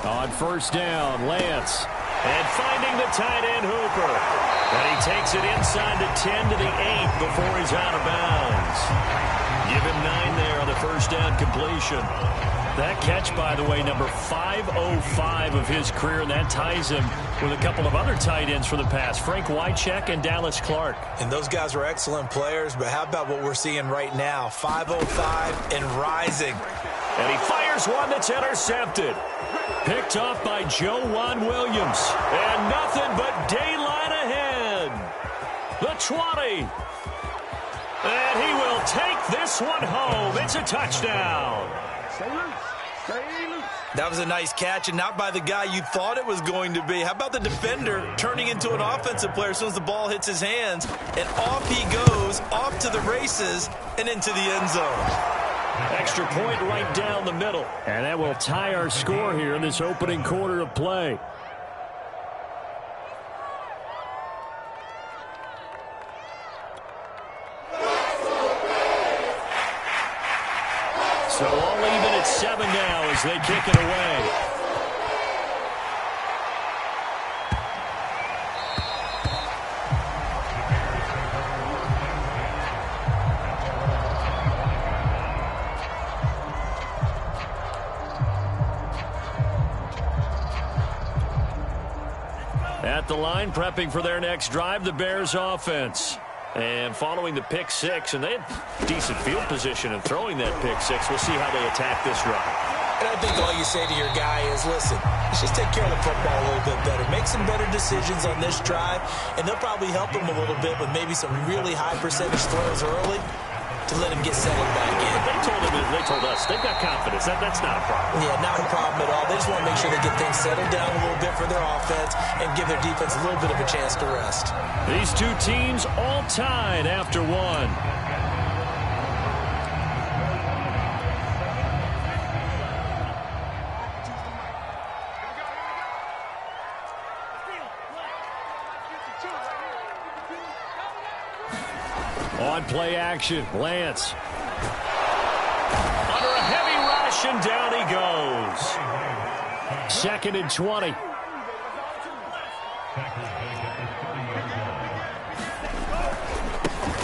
On first down, Lance. And finding the tight end, Hooper. And he takes it inside the 10 to the 8 before he's out of bounds. Give him 9 there on the first down completion. That catch, by the way, number 505 of his career, and that ties him with a couple of other tight ends for the past, Frank Wycheck and Dallas Clark. And those guys are excellent players, but how about what we're seeing right now? 505 and rising. And he fires one that's intercepted. Picked off by Joejuan Williams. And nothing but daylight ahead. The 20. And he will take this one home. It's a touchdown. That was a nice catch, and not by the guy you thought it was going to be. How about the defender turning into an offensive player as soon as the ball hits his hands, and off he goes, off to the races, and into the end zone. Extra point right down the middle. And that will tie our score here in this opening quarter of play. So all even at 7 now as they kick it away. At the line, prepping for their next drive, the Bears offense. And following the pick six, and they had decent field position in throwing that pick six. We'll see how they attack this drive. And I think all you say to your guy is, listen, let's just take care of the football a little bit better. Make some better decisions on this drive, and they'll probably help him a little bit with maybe some really high percentage throws early to let him get settled back in. They told us they've got confidence. That's not a problem. Yeah, not a problem at all. They just want to make sure they get things settled down a little bit for their offense and give their defense a little bit of a chance to rest. These two teams all tied after one. On play action, Lance. Under a heavy rush, and down he goes. 2nd and 20.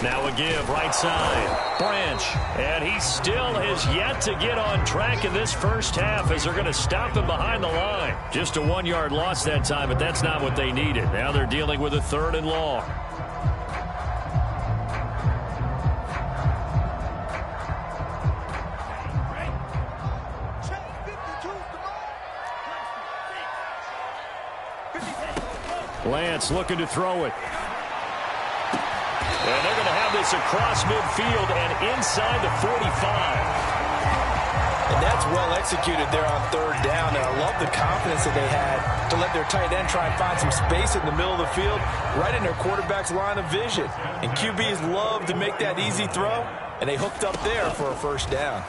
Now a give, right side. Branch. And he still has yet to get on track in this first half as they're going to stop him behind the line. Just a 1-yard loss that time, but that's not what they needed. Now they're dealing with a 3rd and long. Lance looking to throw it. And they're going to have this across midfield and inside the 45. And that's well executed there on 3rd down. And I love the confidence that they had to let their tight end try and find some space in the middle of the field, right in their quarterback's line of vision. And QBs love to make that easy throw, and they hooked up there for a 1st down.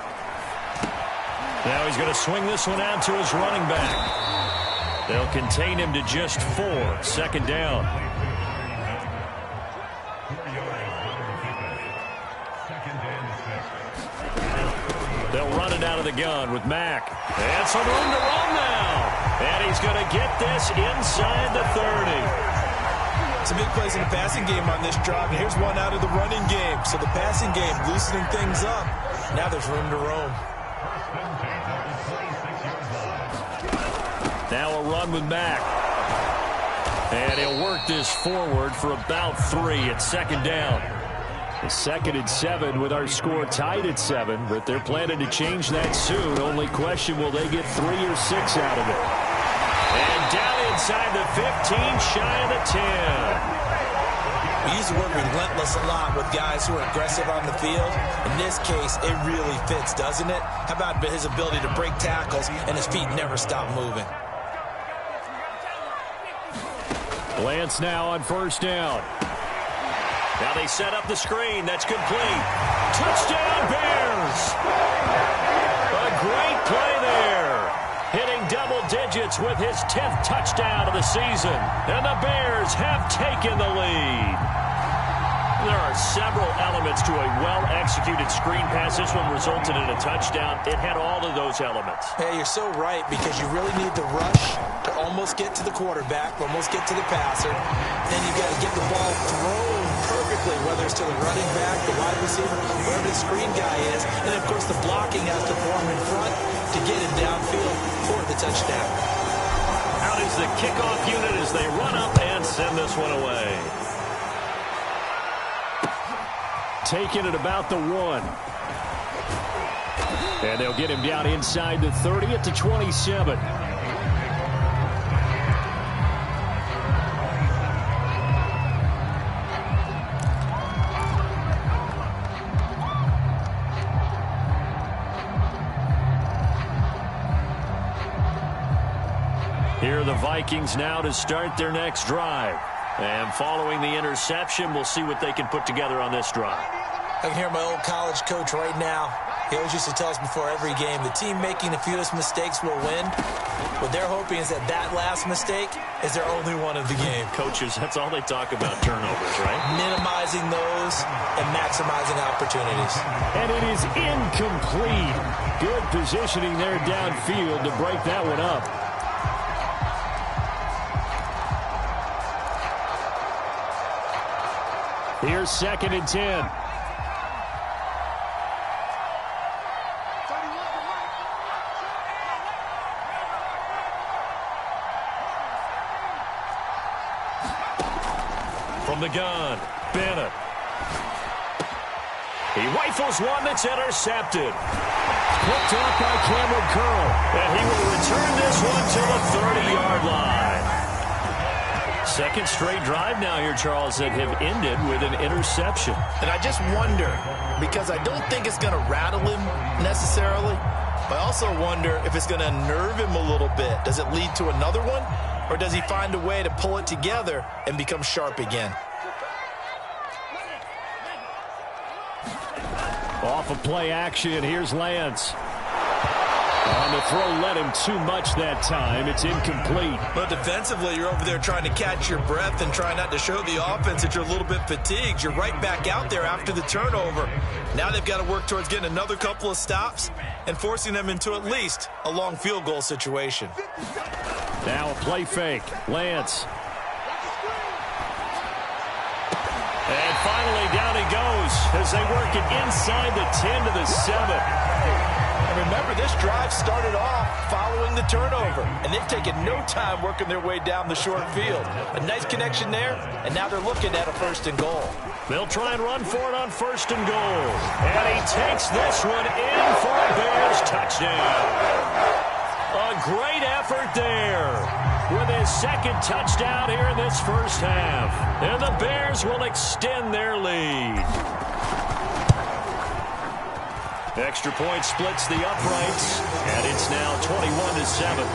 Now he's going to swing this one out to his running back. They'll contain him to just 4. 2nd down. They'll run it out of the gun with Mack. And some room to run now. And he's going to get this inside the 30. Some big plays in the passing game on this drive. And here's one out of the running game. So the passing game loosening things up. Now there's room to roam. Now a run with Mack. And he'll work this forward for about 3 at 2nd down. The 2nd and 7 with our score tied at 7, but they're planning to change that soon. Only question, will they get 3 or 6 out of it? And down inside the 15, shy of the 10. We use the word relentless a lot with guys who are aggressive on the field. In this case, it really fits, doesn't it? How about his ability to break tackles and his feet never stop moving? Lance now on 1st down. Now they set up the screen. That's complete. Touchdown, Bears! A great play there. Hitting double digits with his 10th touchdown of the season. And the Bears have taken the lead. There are several elements to a well-executed screen pass. This one resulted in a touchdown. It had all of those elements. Hey, you're so right, because you really need the rush to almost get to the quarterback, almost get to the passer. Then you've got to get the ball thrown perfectly, whether it's to the running back, the wide receiver, wherever the screen guy is. And, of course, the blocking has to form in front to get it downfield for the touchdown. Out is the kickoff unit as they run up and send this one away. Taking it about the 1. And they'll get him down inside the 30 at the 27. Here are the Vikings now to start their next drive. And following the interception, we'll see what they can put together on this drive. I can hear my old college coach right now. He always used to tell us before every game, the team making the fewest mistakes will win. What they're hoping is that that last mistake is their only one of the game. Coaches, that's all they talk about, turnovers, right? Minimizing those and maximizing opportunities. And it is incomplete. Good positioning there downfield to break that one up. Here's 2nd and 10. From the gun, Bennett. He rifles one that's intercepted. Picked off by Cameron Curl. And he will return this one to the 30-yard line. Second straight drive now here, Charles, that have ended with an interception. And I just wonder, because I don't think it's going to rattle him necessarily, but I also wonder if it's going to unnerve him a little bit. Does it lead to another one? Or does he find a way to pull it together and become sharp again? Off of play action, here's Lance. On the throw, led him too much that time. It's incomplete. But defensively, you're over there trying to catch your breath and trying not to show the offense that you're a little bit fatigued. You're right back out there after the turnover. Now they've got to work towards getting another couple of stops and forcing them into at least a long field goal situation. Now a play fake. Lance. And finally down he goes as they work it inside the 10 to the 7. And remember, this drive started off following the turnover, and they've taken no time working their way down the short field. A nice connection there, and now they're looking at a 1st and goal. They'll try and run for it on 1st and goal. And he takes this one in for a Bears touchdown. A great effort there with his 2nd touchdown here in this first half. And the Bears will extend their lead. Extra point splits the uprights, and it's now 21-7.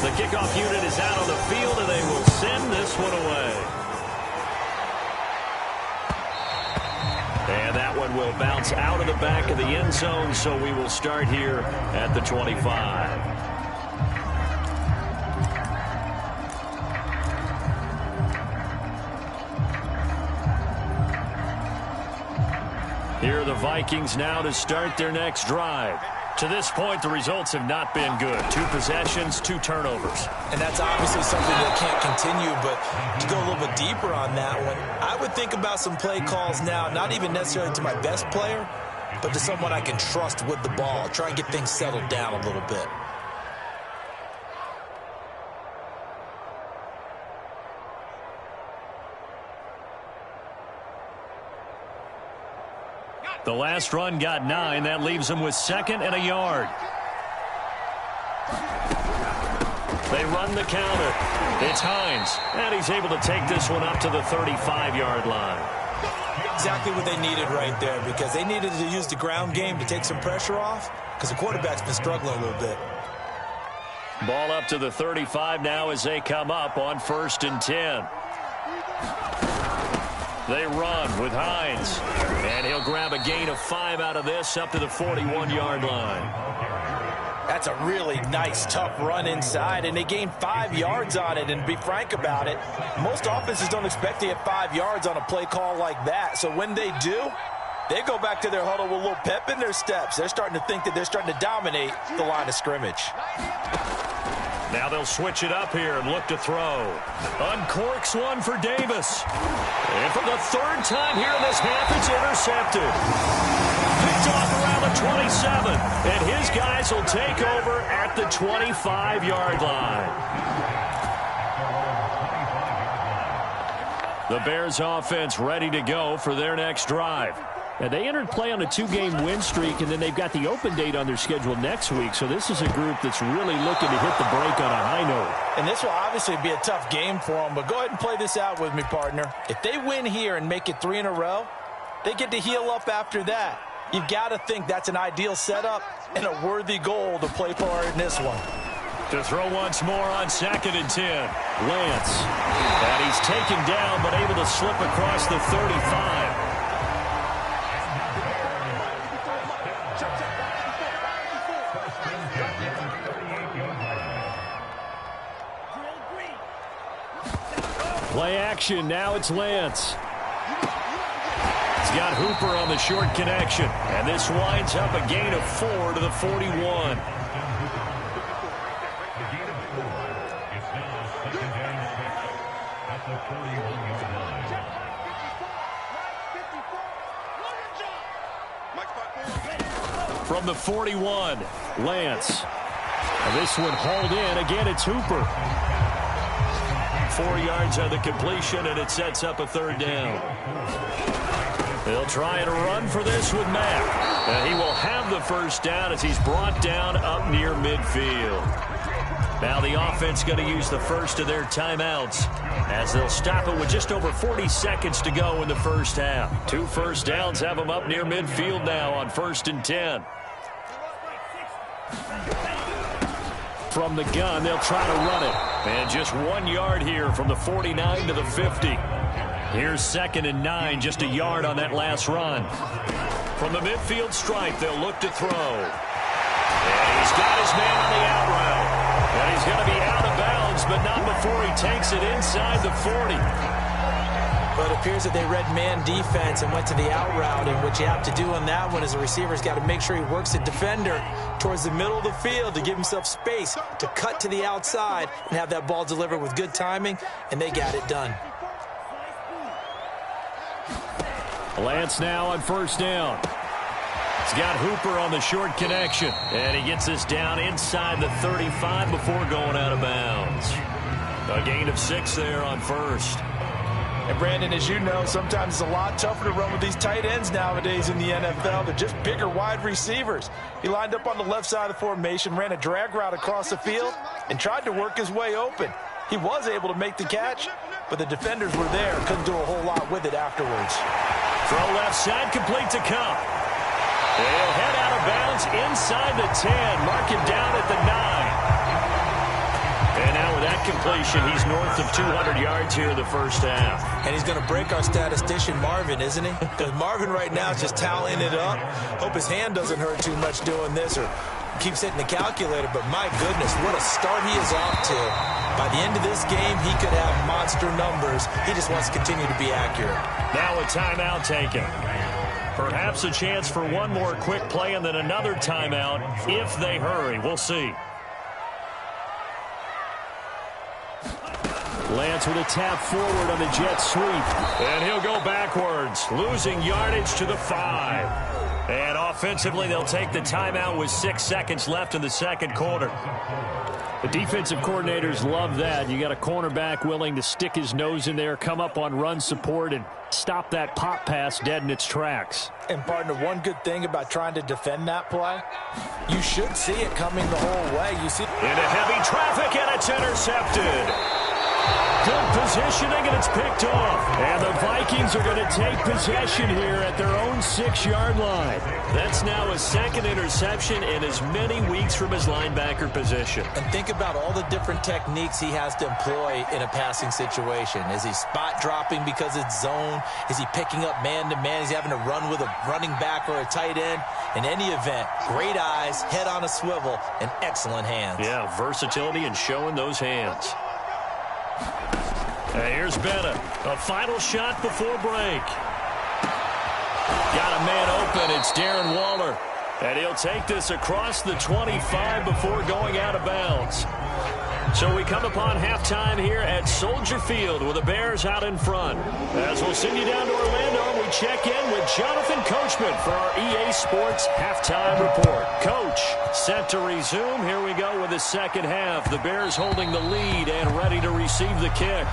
The kickoff unit is out on the field, and they will send this one away. And that one will bounce out of the back of the end zone, so we will start here at the 25. Here are the Vikings now to start their next drive. To this point, the results have not been good. 2 possessions, 2 turnovers. And that's obviously something that can't continue, but to go a little bit deeper on that one, I would think about some play calls now, not even necessarily to my best player, but to someone I can trust with the ball. Try and get things settled down a little bit. The last run got 9. That leaves them with 2nd and a yard. They run the counter. It's Hines. And he's able to take this one up to the 35-yard line. Exactly what they needed right there, because they needed to use the ground game to take some pressure off, because the quarterback's been struggling a little bit. Ball up to the 35 now as they come up on 1st and 10. They run with Hines. And he'll grab a gain of 5 out of this up to the 41-yard line. That's a really nice, tough run inside, and they gained 5 yards on it. And to be frank about it, most offenses don't expect to get 5 yards on a play call like that. So when they do, they go back to their huddle with a little pep in their steps. They're starting to think that they're starting to dominate the line of scrimmage. Now they'll switch it up here and look to throw. Uncorks one for Davis. And for the third time here in this half, it's intercepted. Picked off around the 27. And his guys will take over at the 25-yard line. The Bears offense ready to go for their next drive. And they entered play on a 2-game win streak, and then they've got the open date on their schedule next week. So this is a group that's really looking to hit the break on a high note. And this will obviously be a tough game for them, but go ahead and play this out with me, partner. If they win here and make it 3 in a row, they get to heal up after that. You've got to think that's an ideal setup and a worthy goal to play for in this one. To throw once more on 2nd and 10. Lance. And he's taken down, but able to slip across the 35. Play action. Now it's Lance. He's got Hooper on the short connection. And this winds up a gain of 4 to the 41. From the 41, Lance. And this one hauled in. Again, it's Hooper. 4 yards on the completion, and it sets up a 3rd down. They'll try and run for this with Mack. And he will have the 1st down as he's brought down up near midfield. Now the offense going to use the first of their timeouts as they'll stop it with just over 40 seconds to go in the first half. 2 first downs have them up near midfield now on 1st and 10. From the gun, they'll try to run it. And just 1 yard here from the 49 to the 50. Here's 2nd and 9, just a yard on that last run. From the midfield stripe, they'll look to throw. And he's got his man on the out route. And he's going to be out of bounds, but not before he takes it inside the 40. But it appears that they read man defense and went to the out route, and what you have to do on that one is the receiver's got to make sure he works the defender towards the middle of the field to give himself space to cut to the outside and have that ball delivered with good timing, and they got it done. Lance now on 1st down. He's got Hooper on the short connection, and he gets this down inside the 35 before going out of bounds. A gain of 6 there on 1st. And Brandon, as you know, sometimes it's a lot tougher to run with these tight ends nowadays in the NFL. They're just bigger wide receivers. He lined up on the left side of the formation, ran a drag route across the field, and tried to work his way open. He was able to make the catch, but the defenders were there. Couldn't do a whole lot with it afterwards. Throw left side, complete to Cup. They'll head out of bounds inside the 10. Mark him down at the 9. And now with that completion, he's north of 200 yards here in the first half. And he's going to break our statistician Marvin, isn't he? Because Marvin right now is just tallying it up. Hope his hand doesn't hurt too much doing this or keeps hitting the calculator. But my goodness, what a start he is off to. By the end of this game, he could have monster numbers. He just wants to continue to be accurate. Now a timeout taken. Perhaps a chance for one more quick play and then another timeout if they hurry. We'll see. Lance with a tap forward on the jet sweep. And he'll go backwards, losing yardage to the 5. And offensively, they'll take the timeout with 6 seconds left in the second quarter. The defensive coordinators love that. You got a cornerback willing to stick his nose in there, come up on run support, and stop that pop pass dead in its tracks. And, partner, one good thing about trying to defend that play, you should see it coming the whole way. You see into heavy traffic, and it's intercepted. Good positioning, and it's picked off. And the Vikings are going to take possession here at their own 6-yard line. That's now his second interception in as many weeks from his linebacker position. And think about all the different techniques he has to employ in a passing situation. Is he spot dropping because it's zone? Is he picking up man-to-man? Is he having to run with a running back or a tight end? In any event, great eyes, head on a swivel, and excellent hands. Yeah, versatility and showing those hands. Here's Bennett. A final shot before break. Got a man open. It's Darren Waller. And he'll take this across the 25 before going out of bounds. So we come upon halftime here at Soldier Field with the Bears out in front. As we'll send you down to Orlando, we check in with Jonathan Coachman for our EA Sports Halftime Report. Coach, set to resume. Here we go with the second half. The Bears holding the lead and ready to receive the kick.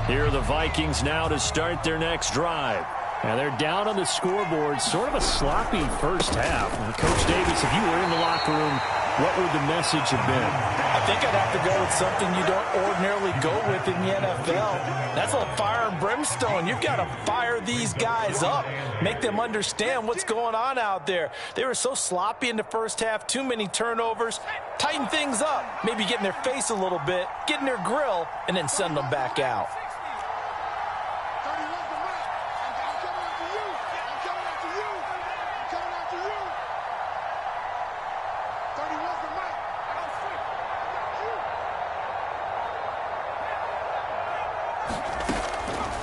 Here are the Vikings now to start their next drive. And they're down on the scoreboard, sort of a sloppy first half. Coach Davis, if you were in the locker room, what would the message have been? I think I'd have to go with something you don't ordinarily go with in the NFL. That's a fire and brimstone. You've got to fire these guys up, make them understand what's going on out there. They were so sloppy in the first half, too many turnovers. Tighten things up, maybe get in their face a little bit, get in their grill, and then send them back out.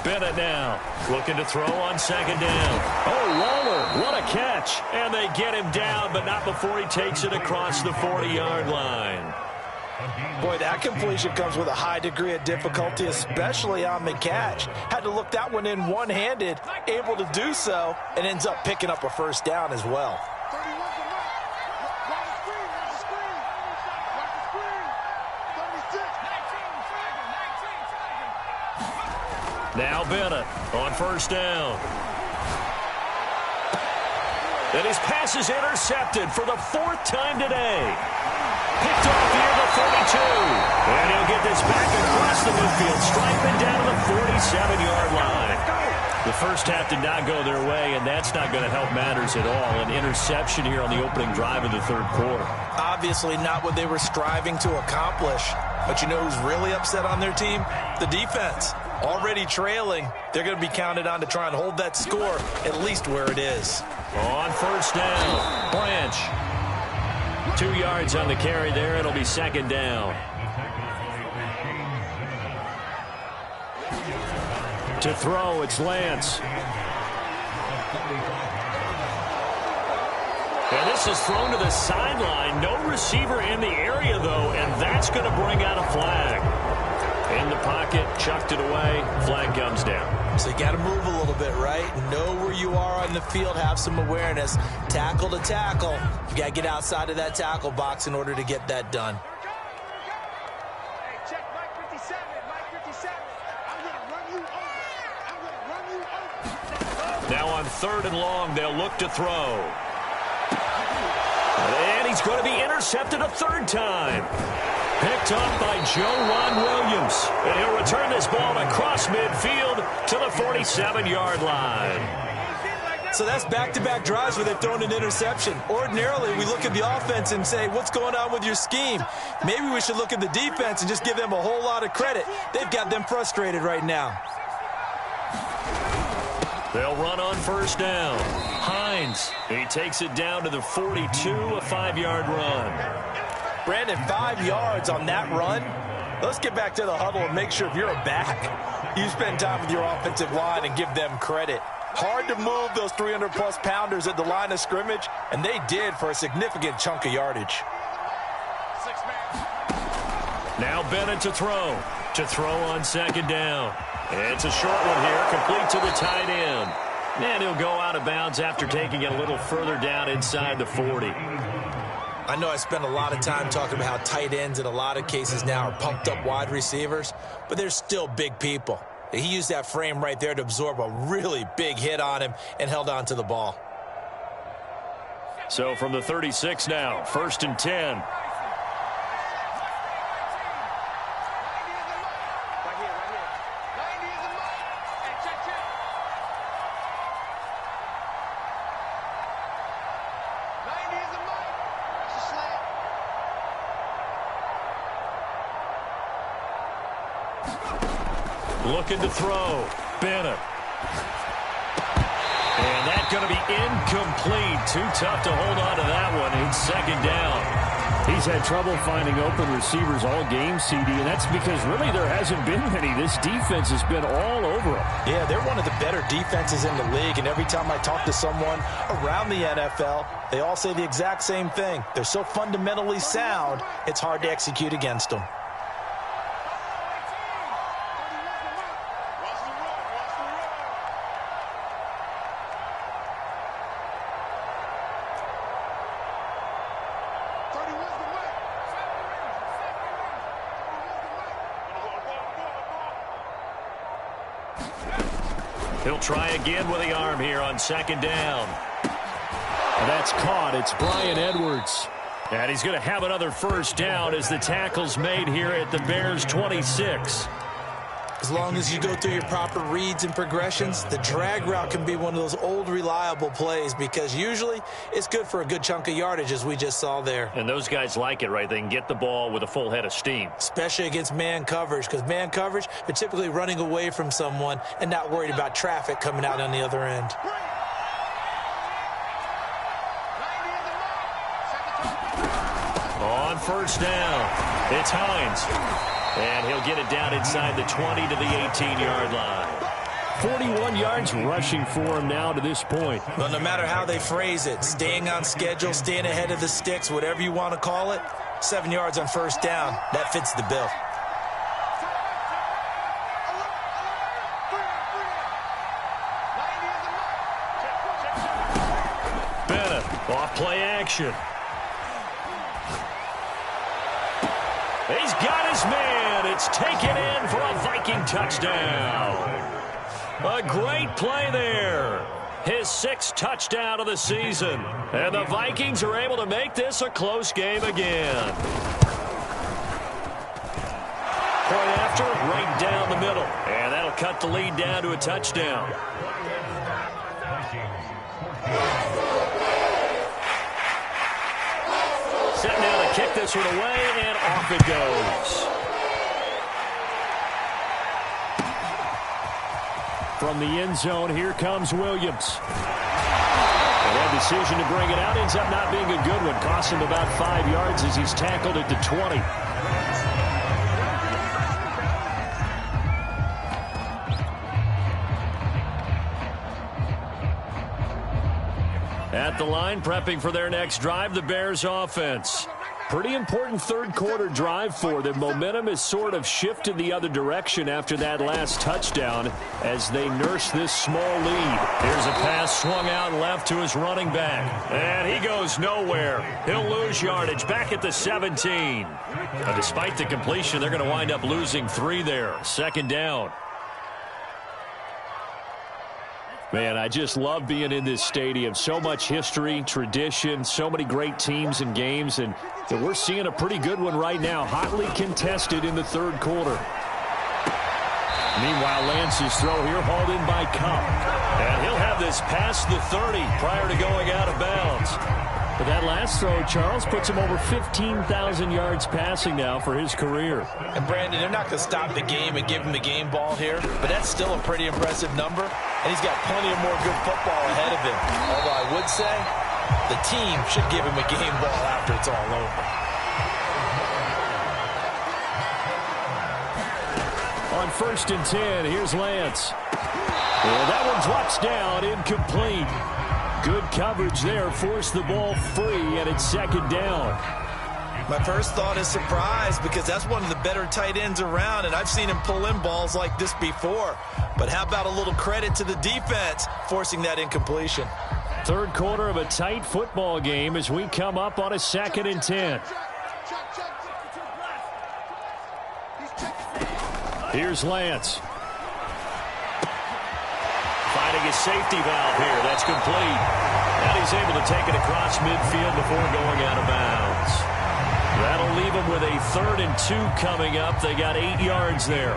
Bennett now looking to throw on second down. Oh, Waller, what a catch. And they get him down, but not before he takes it across the 40-yard line. Boy, that completion comes with a high degree of difficulty, especially on the catch. Had to look that one in one-handed, able to do so, and ends up picking up a first down as well. Now Bennett on first down. And his pass is intercepted for the 4th time today. Picked off here the 42. And he'll get this back across the midfield, striping down to the 47-yard line. The first half did not go their way, and that's not going to help matters at all. An interception here on the opening drive of the third quarter. Obviously not what they were striving to accomplish. But you know who's really upset on their team? The defense. Already trailing, they're going to be counted on to try and hold that score at least where it is. On first down, Branch. 2 yards on the carry there. It'll be second down. To throw, it's Lance. And this is thrown to the sideline. No receiver in the area, though, and that's going to bring out a flag. In the pocket, chucked it away, flag comes down. So you got to move a little bit, right? Know where you are on the field, have some awareness. Tackle to tackle. You got to get outside of that tackle box in order to get that done. Hey, check Mike 57. Mike 57. I'm going to run you over. I'm going to run you over. Now on 3rd and long, they'll look to throw. And he's going to be intercepted a 3rd time. Picked up by Joe Ron Williams. And he'll return this ball across midfield to the 47-yard line. So that's back-to-back drives where they've thrown an interception. Ordinarily, we look at the offense and say, what's going on with your scheme? Maybe we should look at the defense and just give them a whole lot of credit. They've got them frustrated right now. They'll run on first down. Hines, he takes it down to the 42, a 5-yard run. Brandon, 5 yards on that run. Let's get back to the huddle and make sure if you're a back, you spend time with your offensive line and give them credit. Hard to move those 300-plus pounders at the line of scrimmage, and they did for a significant chunk of yardage. Now Bennett to throw. To throw on second down. It's a short one here, complete to the tight end. And he'll go out of bounds after taking it a little further down inside the 40. I know I spent a lot of time talking about how tight ends in a lot of cases now are pumped up wide receivers, but they're still big people. He used that frame right there to absorb a really big hit on him and held on to the ball. So from the 36 now, 1st and 10. Looking to throw. Bennett. And that's going to be incomplete. Too tough to hold on to that one. It's 2nd down. He's had trouble finding open receivers all game, CD, and that's because really there hasn't been many. This defense has been all over him. Yeah, they're one of the better defenses in the league, and every time I talk to someone around the NFL, they all say the exact same thing. They're so fundamentally sound, it's hard to execute against them. He'll try again with the arm here on 2nd down. That's caught. It's Bryan Edwards. And he's going to have another 1st down as the tackle's made here at the Bears' 26. As long as you go through your proper reads and progressions, the drag route can be one of those old reliable plays because usually it's good for a good chunk of yardage, as we just saw there. And those guys like it, right? They can get the ball with a full head of steam. Especially against man coverage, because man coverage, they're typically running away from someone and not worried about traffic coming out on the other end. On 1st down, it's Hines. And he'll get it down inside the 20 to the 18-yard line. 41 yards rushing for him now to this point. Well, no matter how they phrase it, staying on schedule, staying ahead of the sticks, whatever you want to call it, 7 yards on 1st down, that fits the bill. Bennett, off play action. He's got his man. It's taken in for a Viking touchdown. A great play there. His 6th touchdown of the season. And the Vikings are able to make this a close game again. Point after, right down the middle. And that'll cut the lead down to a touchdown. Set now to kick this one away, and off it goes. From the end zone, here comes Williams. And that decision to bring it out ends up not being a good one. Costs him about 5 yards as he's tackled at the 20. At the line, prepping for their next drive, the Bears offense. Pretty important 3rd quarter drive for them. Momentum has sort of shifted the other direction after that last touchdown as they nurse this small lead. Here's a pass swung out left to his running back. And he goes nowhere. He'll lose yardage back at the 17. But despite the completion, they're going to wind up losing 3 there. 2nd down. Man, I just love being in this stadium. So much history, tradition, so many great teams and games, and we're seeing a pretty good one right now, hotly contested in the 3rd quarter. Meanwhile, Lance's throw here hauled in by Cup. And he'll have this past the 30 prior to going out of bounds. But that last throw, Charles, puts him over 15,000 yards passing now for his career. And, Brandon, they're not going to stop the game and give him the game ball here, but that's still a pretty impressive number, and he's got plenty of more good football ahead of him. Although I would say the team should give him a game ball after it's all over. On 1st and 10, here's Lance. Well, that one drops down, incomplete. Good coverage there, forced the ball free, and it's 2nd down. My first thought is surprise because that's one of the better tight ends around, and I've seen him pull in balls like this before. But how about a little credit to the defense forcing that incompletion? 3rd quarter of a tight football game as we come up on a 2nd and 10. Here's Lance. finding his safety valve here. That's complete. And he's able to take it across midfield before going out of bounds. That'll leave him with a 3rd and 2 coming up. They got 8 yards there.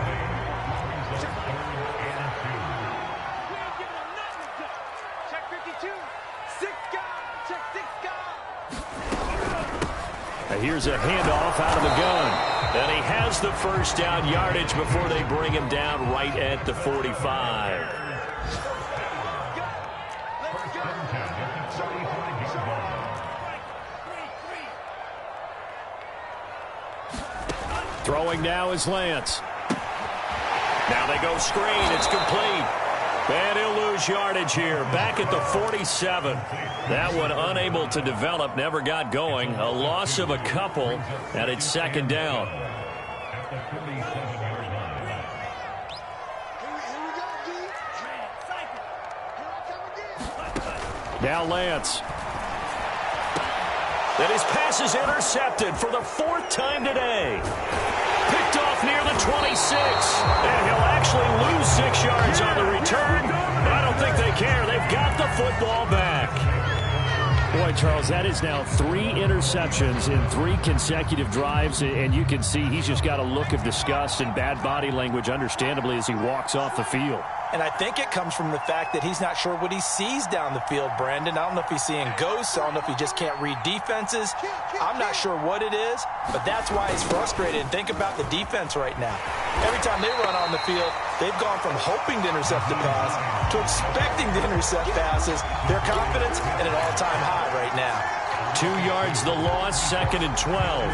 Check 52. 6 guys. Check 6 guys. Here's a handoff out of the gun. And he has the first down yardage before they bring him down right at the 45. Throwing now is Lance. Now they go screen. It's complete. And he'll lose yardage here. Back at the 47. That one unable to develop. Never got going. A loss of a couple. And it's 2nd down. Now Lance. And his pass is intercepted for the 4th time today. Picked off near the 26. And he'll actually lose 6 yards on the return. But I don't think they care. They've got the football back. Boy, Charles, that is now 3 interceptions in 3 consecutive drives. And you can see he's just got a look of disgust and bad body language, understandably, as he walks off the field. And I think it comes from the fact that he's not sure what he sees down the field, Brandon. I don't know if he's seeing ghosts. I don't know if he just can't read defenses. I'm not sure what it is, but that's why he's frustrated. And think about the defense right now. Every time they run on the field, they've gone from hoping to intercept the pass to expecting to intercept passes. Their confidence at an all-time high right now. 2 yards the loss, 2nd and 12.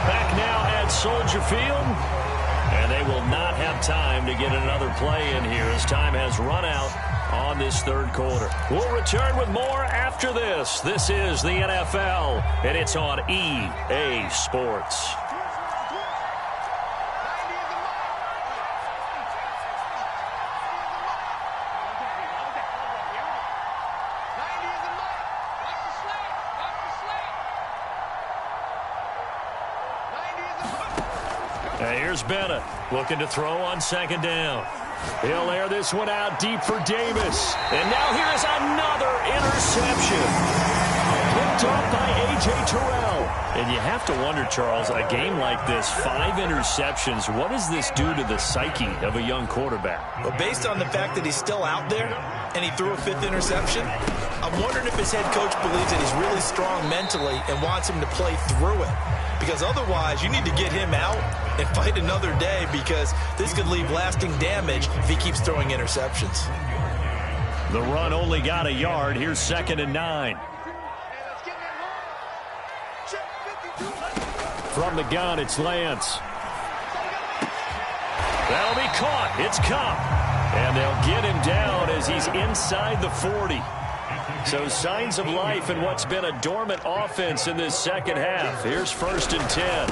Back now at Soldier Field. And they will not have time to get another play in here as time has run out on this 3rd quarter. We'll return with more after this. This is the NFL, and it's on EA Sports. Here's Bennett looking to throw on 2nd down. He'll air this one out deep for Davis. And now here's another interception. Picked off by A.J. Terrell. And you have to wonder, Charles, a game like this, 5 interceptions, what does this do to the psyche of a young quarterback? Well, based on the fact that he's still out there and he threw a 5th interception, I'm wondering if his head coach believes that he's really strong mentally and wants him to play through it. Because otherwise, you need to get him out and fight another day, because this could leave lasting damage if he keeps throwing interceptions. The run only got a yard. Here's 2nd and 9. From the gun, it's Lance. That'll be caught. It's Cup. And they'll get him down as he's inside the 40. So signs of life in what's been a dormant offense in this 2nd half. Here's 1st and 10.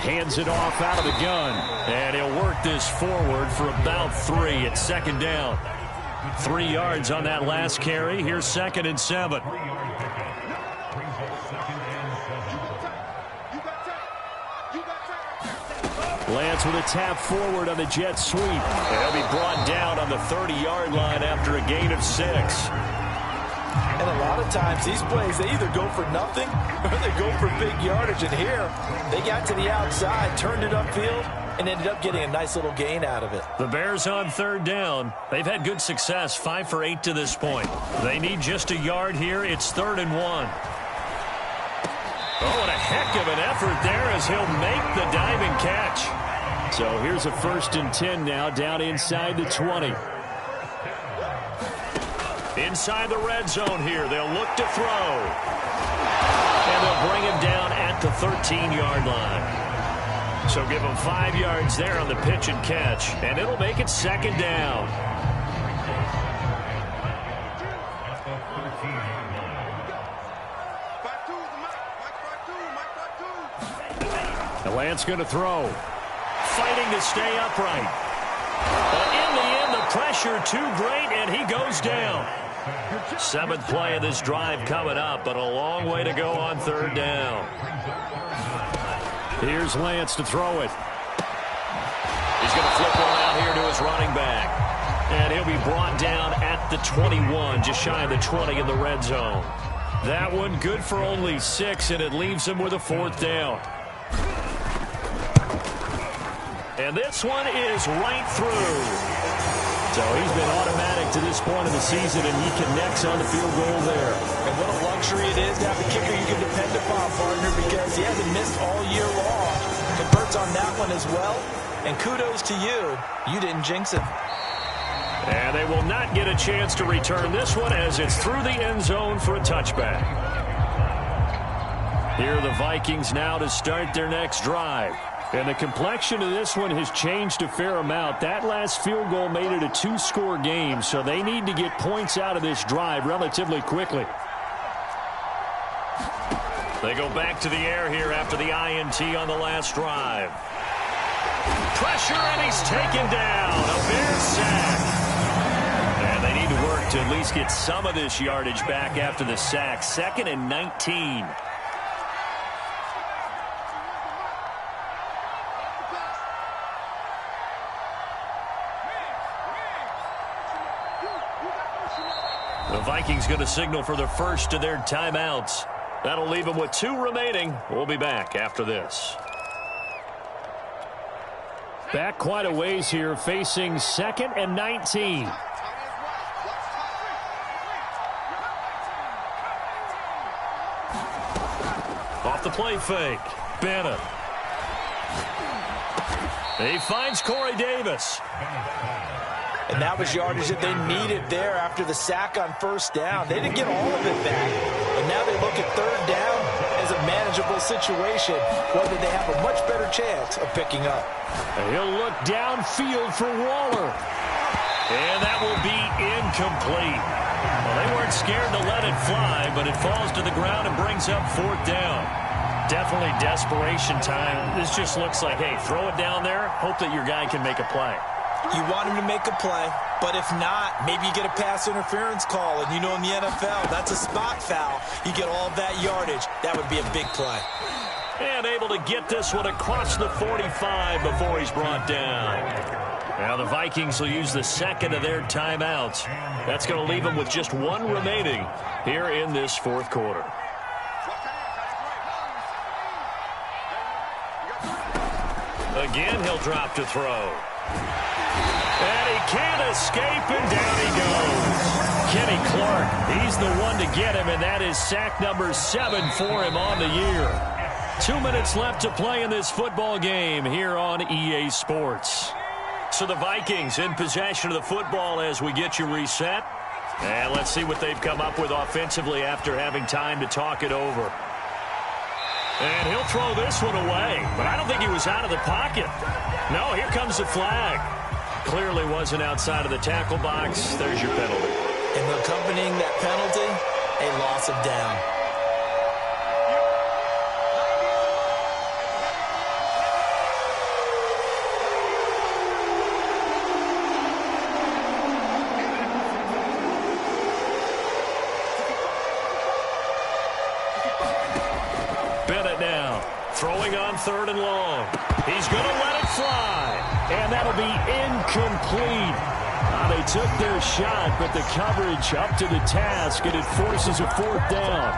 Hands it off out of the gun. And he'll work this forward for about 3 at 2nd down. 3 yards on that last carry. Here's 2nd and 7. Lance with a tap forward on the jet sweep. And he'll be brought down on the 30-yard line after a gain of 6. And a lot of times, these plays, they either go for nothing or they go for big yardage. And here, they got to the outside, turned it upfield, and ended up getting a nice little gain out of it. The Bears on 3rd down. They've had good success, 5 for 8 to this point. They need just a yard here. It's 3rd and 1. Oh, what a heck of an effort there as he'll make the diving catch. So here's a 1st and 10 now, down inside the 20. Inside the red zone here. They'll look to throw. And they'll bring him down at the 13-yard line. So give him 5 yards there on the pitch and catch. And it'll make it 2nd down. The Lance going to throw. Fighting to stay upright. But in the end, the pressure too great, and he goes down. 7th play of this drive coming up, but a long way to go on 3rd down. Here's Lance to throw it. He's going to flip one out here to his running back. And he'll be brought down at the 21, just shy of the 20 in the red zone. That one good for only 6, and it leaves him with a 4th down. And this one is right through. So he's been automatic to this point of the season, and he connects on the field goal there. And what a luxury it is to have a kicker you can depend upon, partner, because he hasn't missed all year long. Converts on that one as well. And kudos to you. You didn't jinx it. And they will not get a chance to return this one as it's through the end zone for a touchback. Here are the Vikings now to start their next drive. And the complexion of this one has changed a fair amount. That last field goal made it a 2-score game, so they need to get points out of this drive relatively quickly. They go back to the air here after the INT on the last drive. Pressure, and he's taken down. A Bears sack. And they need to work to at least get some of this yardage back after the sack. 2nd and 19. The Vikings going to signal for the first of their timeouts. That'll leave them with 2 remaining. We'll be back after this. Back quite a ways here, facing 2nd and 19. Off the play fake. Bennett. He finds Corey Davis. And that was yardage that they needed there after the sack on 1st down. They didn't get all of it back. And now they look at 3rd down as a manageable situation, whether they have a much better chance of picking up. And he'll look downfield for Waller. And that will be incomplete. Well, they weren't scared to let it fly, but it falls to the ground and brings up 4th down. Definitely desperation time. This just looks like, hey, throw it down there, hope that your guy can make a play. You want him to make a play, but if not, maybe you get a pass interference call, and you know in the NFL, that's a spot foul. You get all of that yardage. That would be a big play. And able to get this one across the 45 before he's brought down. Now the Vikings will use the 2nd of their timeouts. That's going to leave them with just 1 remaining here in this 4th quarter. Again, he'll drop to throw. And he can't escape, and down he goes. Kenny Clark, he's the one to get him, and that is sack number 7 for him on the year. 2 minutes left to play in this football game here on EA Sports. So the Vikings in possession of the football as we get you reset. And let's see what they've come up with offensively after having time to talk it over. And he'll throw this one away, but I don't think he was out of the pocket. No, here comes the flag. Clearly wasn't outside of the tackle box. There's your penalty. And accompanying that penalty, a loss of down. Bennett now throwing on 3rd and long. He's going to let it fly. And that'll be incomplete. They took their shot, but the coverage up to the task, and it forces a 4th down.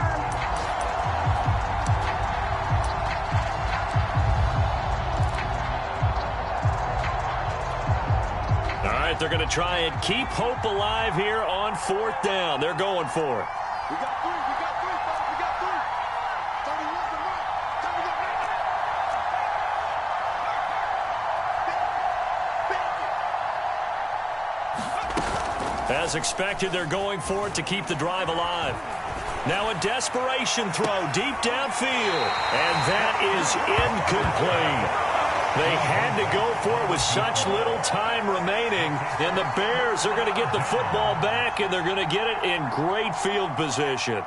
All right, they're going to try and keep hope alive here on 4th down. They're going for it. We got 3. We got 3, folks. We got 3. Tony wants the mark. Tony got right. As expected, they're going for it to keep the drive alive. Now a desperation throw deep downfield. And that is incomplete. They had to go for it with such little time remaining. And the Bears are going to get the football back, and they're going to get it in great field position.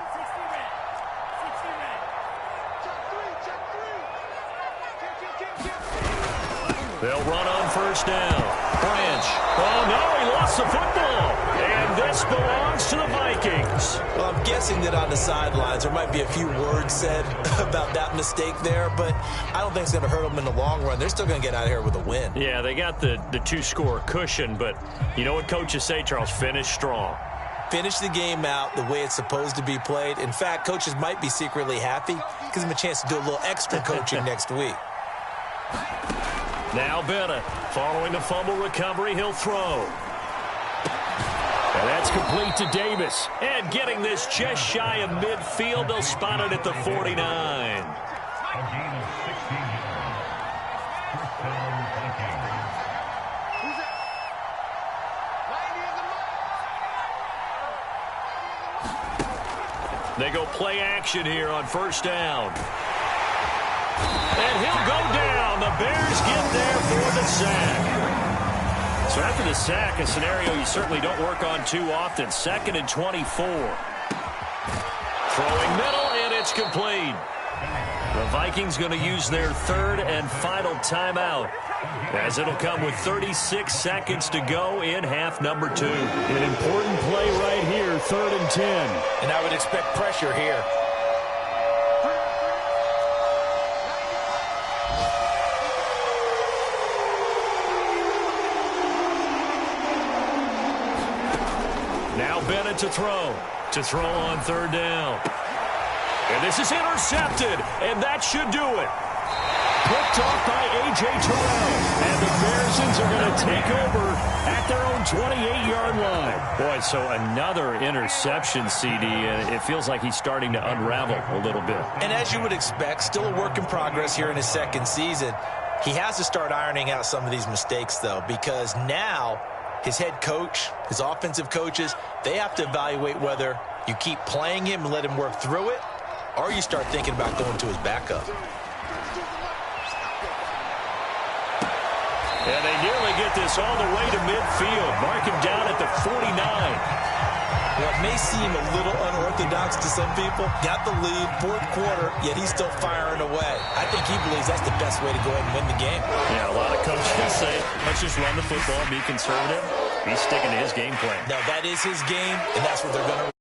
They'll run on 1st down. Branch. Oh, no, he lost the football. And this belongs to the Vikings. Well, I'm guessing that on the sidelines there might be a few words said about that mistake there, but I don't think it's going to hurt them in the long run. They're still going to get out of here with a win. Yeah, they got the two-score cushion, but you know what coaches say, Charles? Finish strong. Finish the game out the way it's supposed to be played. In fact, coaches might be secretly happy. Gives them a chance to do a little extra coaching next week. Now Bennett, following the fumble recovery, he'll throw. And that's complete to Davis. And getting this just shy of midfield, they'll spot it at the 49. They go play action here on first down. And he'll go down. The Bears get there for the sack. So after the sack, a scenario you certainly don't work on too often. 2nd and 24. Throwing middle, and it's complete. The Vikings going to use their 3rd and final timeout, as it'll come with 36 seconds to go in half number 2. An important play right here, 3rd and 10. And I would expect pressure here. Now Bennett to throw. To throw on 3rd down. And this is intercepted, and that should do it. Picked off by A.J. Terrell. And the Bearsons are going to take over at their own 28-yard line. Boy, so another interception, CD, and it feels like he's starting to unravel a little bit. And as you would expect, still a work in progress here in his 2nd season. He has to start ironing out some of these mistakes, though, because now his head coach, his offensive coaches, they have to evaluate whether you keep playing him and let him work through it, or you start thinking about going to his backup. And they nearly get this all the way to midfield. Mark him down at the 49. Well, it may seem a little unorthodox to some people. Got the lead, 4th quarter, yet he's still firing away. I think he believes that's the best way to go ahead and win the game. Yeah, a lot of coaches say, let's just run the football, be conservative. He's sticking to his game plan. Now, that is his game, and that's what they're going to